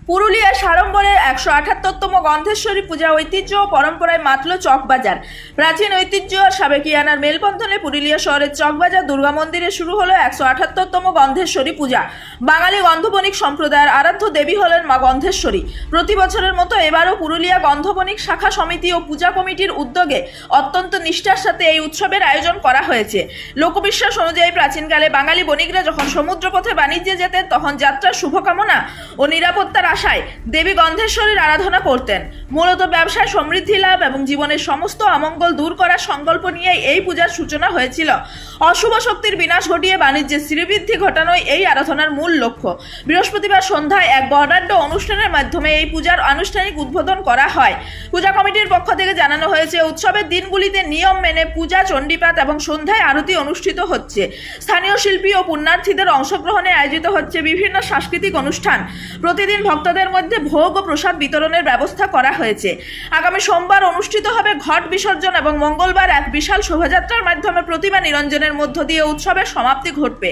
পুরুলিয়া সাড়ম্বরের 178তম গন্ধেশ্বরী পূজা ঐতিহ্য ও পরম্পরায় মাতল চকবাজার। প্রাচীন ঐতিহ্য আর সাবেকিয়ানার মেলবন্ধনে পুরুলিয়া শহরের চকবাজার দুর্গা মন্দিরে শুরু হলো 178তম গন্ধেশ্বরী পূজা। বাঙালি গন্ধবণিক সম্প্রদায়ের আরাধ্য দেবী হলেন মা গন্ধেশ্বরী। প্রতি বছরের মতো এবারও পুরুলিয়া গন্ধবণিক শাখা সমিতি ও পূজা কমিটির উদ্যোগে অত্যন্ত নিষ্ঠার সাথে এই উৎসবের আয়োজন করা হয়েছে। লোকবিশ্বাস অনুযায়ী প্রাচীনকালে বাঙালি বণিকরা যখন সমুদ্রপথে বাণিজ্যে যেতেন তখন যাত্রার শুভকামনা ও নিরাপত্তার আশায় দেবী গন্ধেশ্বরীর আরাধনা করতেন। মূলত ব্যবসায় সমৃদ্ধি লাভ এবং জীবনের সমস্ত অমঙ্গল দূর করার সংকল্প নিয়ে এই পূজার সূচনা হয়েছিল। অশুভ শক্তির বিনাশ ঘটিয়ে বাণিজ্যের শ্রীবৃদ্ধি ঘটানোই এই আরাধনার মূল লক্ষ্য। বৃহস্পতিবার সন্ধ্যায় এক বর্ণাঢ্য অনুষ্ঠানের মাধ্যমে এই পূজার আনুষ্ঠানিক উদ্বোধন করা হয়। পূজা কমিটির পক্ষ থেকে জানানো হয়েছে, উৎসবের দিনগুলিতে নিয়ম মেনে পূজা, চণ্ডীপাঠ এবং সন্ধ্যায় আরতি অনুষ্ঠিত হচ্ছে। স্থানীয় শিল্পী ও পুণ্যার্থীদের অংশগ্রহণে আয়োজিত হচ্ছে বিভিন্ন সাংস্কৃতিক অনুষ্ঠান। প্রতিদিন ভক্তদের মধ্যে ভোগ ও প্রসাদ বিতরণের ব্যবস্থা করা হয়েছে। আগামী সোমবার অনুষ্ঠিত হবে ঘট বিসর্জন এবং মঙ্গলবার এক বিশাল শোভাযাত্রার মাধ্যমে প্রতিমা নিরঞ্জনের মধ্য দিয়ে উৎসবের সমাপ্তি ঘটবে।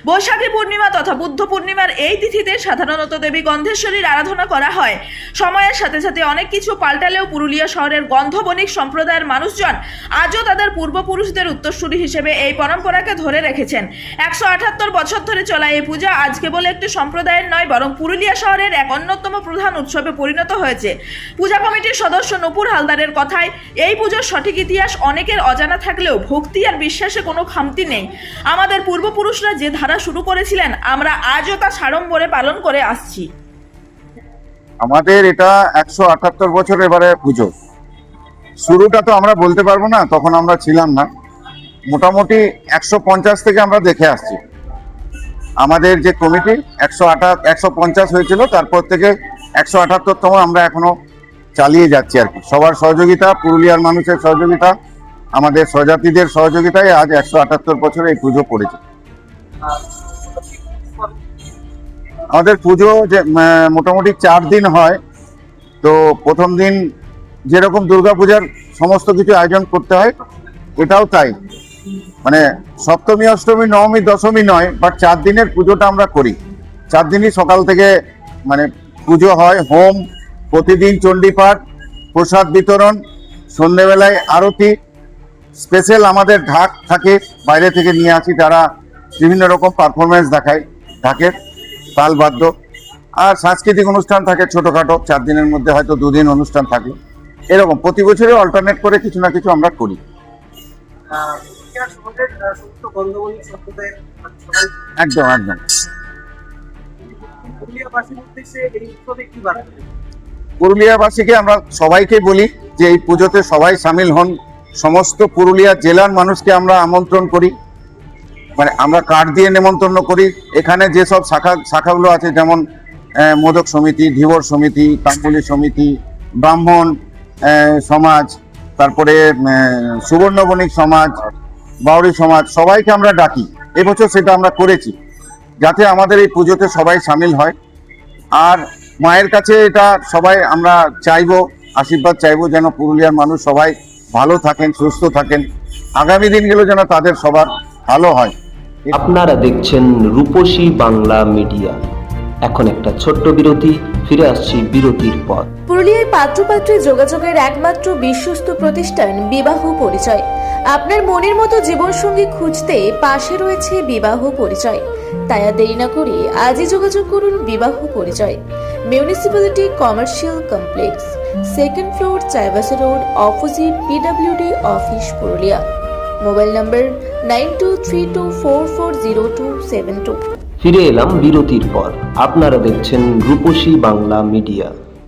বৈশাখী পূর্ণিমা তথা বুদ্ধ পূর্ণিমার এই তিথিতে সাধারণত দেবী গন্ধেশ্বরীর আরাধনা করা হয়। সময়ের সাথে সাথে অনেক কিছু পাল্টালেও পুরুলিয়া শহরের গন্ধবণিক সম্প্রদায়ের মানুষজন আজও তাদের পূর্বপুরুষদের উত্তরসূরি হিসেবে এই পরম্পরাকে ধরে রেখেছেন। 178 বছর ধরে চলা এই পূজা আজ কেবল একটি সম্প্রদায়ের নয়, বরং পুরুলিয়া শহরের এক অন্যতম প্রধান উৎসবে পরিণত হয়েছে। পূজা কমিটির সদস্য নূপুর হালদারের কথায়, এই পুজোর সঠিক ইতিহাস অনেকের অজানা থাকলেও ভক্তি আর বিশ্বাসে কোনো খামতি নেই। আমাদের পূর্বপুরুষরা যে ধারা শুরু করেছিলেন আমরা আজও তা সাড়ম্বরে পালন করে আসছি। আমাদের এটা 178 বছর এবারে পুজো। শুরুটা তো আমরা বলতে পারবো না, তখন আমরা ছিলাম না। মোটামুটি 150 থেকে আমরা দেখে আসছি। আমাদের যে কমিটি 150 হয়েছিল, তারপর থেকে 178তম আমরা এখনো চালিয়ে যাচ্ছি আর কি। সবার সহযোগিতা, পুরুলিয়ার মানুষের সহযোগিতা, আমাদের স্বজাতিদের সহযোগিতায় আজ 178 বছরে এই পুজো পড়েছে। আমাদের পুজো যে মোটামুটি 4 দিন হয়। তো প্রথম দিন যেরকম দুর্গাপূজার সমস্ত কিছু আয়োজন করতে হয়, এটাও তাই। মানে সপ্তমী, অষ্টমী, নবমী, দশমী নয়, বাট 4 দিনের পুজোটা আমরা করি। 4 দিনই সকাল থেকে মানে পুজো হয়, হোম, প্রতিদিন চণ্ডীপাঠ, প্রসাদ বিতরণ, সন্ধ্যেবেলায় আরতি। স্পেশাল আমাদের ঢাক থাকে, বাইরে থেকে নিয়ে আসি, তারা বিভিন্ন রকম পারফরমেন্স দেখায় ঢাকের, তাল বাদ্য। আর সাংস্কৃতিক অনুষ্ঠান থাকে ছোটোখাটো, 4 দিনের মধ্যে হয়তো 2 দিন অনুষ্ঠান থাকে। এরকম প্রতি বছরে অল্টারনেট করে কিছু না কিছু আমরা করি। একদম একদম। পুরুলিয়াবাসীকে আমরা সবাইকে বলি যে এই পুজোতে সবাই সামিল হন। সমস্ত পুরুলিয়া জেলার মানুষকে আমরা আমন্ত্রণ করি, মানে আমরা কার্ড দিয়ে নেমন্তন্ন করি। এখানে যেসব শাখাগুলো আছে, যেমন মোদক সমিতি, ধীবর সমিতি, কাম্বুলি সমিতি, ব্রাহ্মণ সমাজ, তারপরে সুবর্ণ বণিক সমাজ, বাউরি সমাজ, সবাইকে আমরা ডাকি। এবছর সেটা আমরা করেছি, যাতে আমাদের এই পুজোতে সবাই সামিল হয়। আর মায়ের কাছে এটা সবাই আমরা চাইবো, আশীর্বাদ চাইবো যেন পুরুলিয়ার মানুষ সবাই ভালো থাকেন, সুস্থ থাকেন, আগামী দিনগুলো যেন তাদের সবার ভালো হয়। আপনারা দেখছেন রূপসী বাংলা মিডিয়া। এখন একটা ছোট্ট বিরতি, ফিরে আসছি বিরতির পর। পুরুলিয়ায় পাত্রপাত্রী যোগাযোগের একমাত্র বিশ্বস্ত প্রতিষ্ঠান বিবাহ পরিচয়। আপনার মনের মতো জীবনসঙ্গী খুঁজতে পাশে রয়েছে বিবাহ পরিচয়। তাই আর দেরি না করে আজই যোগাযোগ করুন বিবাহ পরিচয়। Municipality commercial complex, 2nd floor, Chaibasa road, opposite PWD office, Purulia. Mobile নম্বর 9232440272। ফিরে এলাম বিরতির পর। আপনারা দেখছেন রূপসী বাংলা মিডিয়া।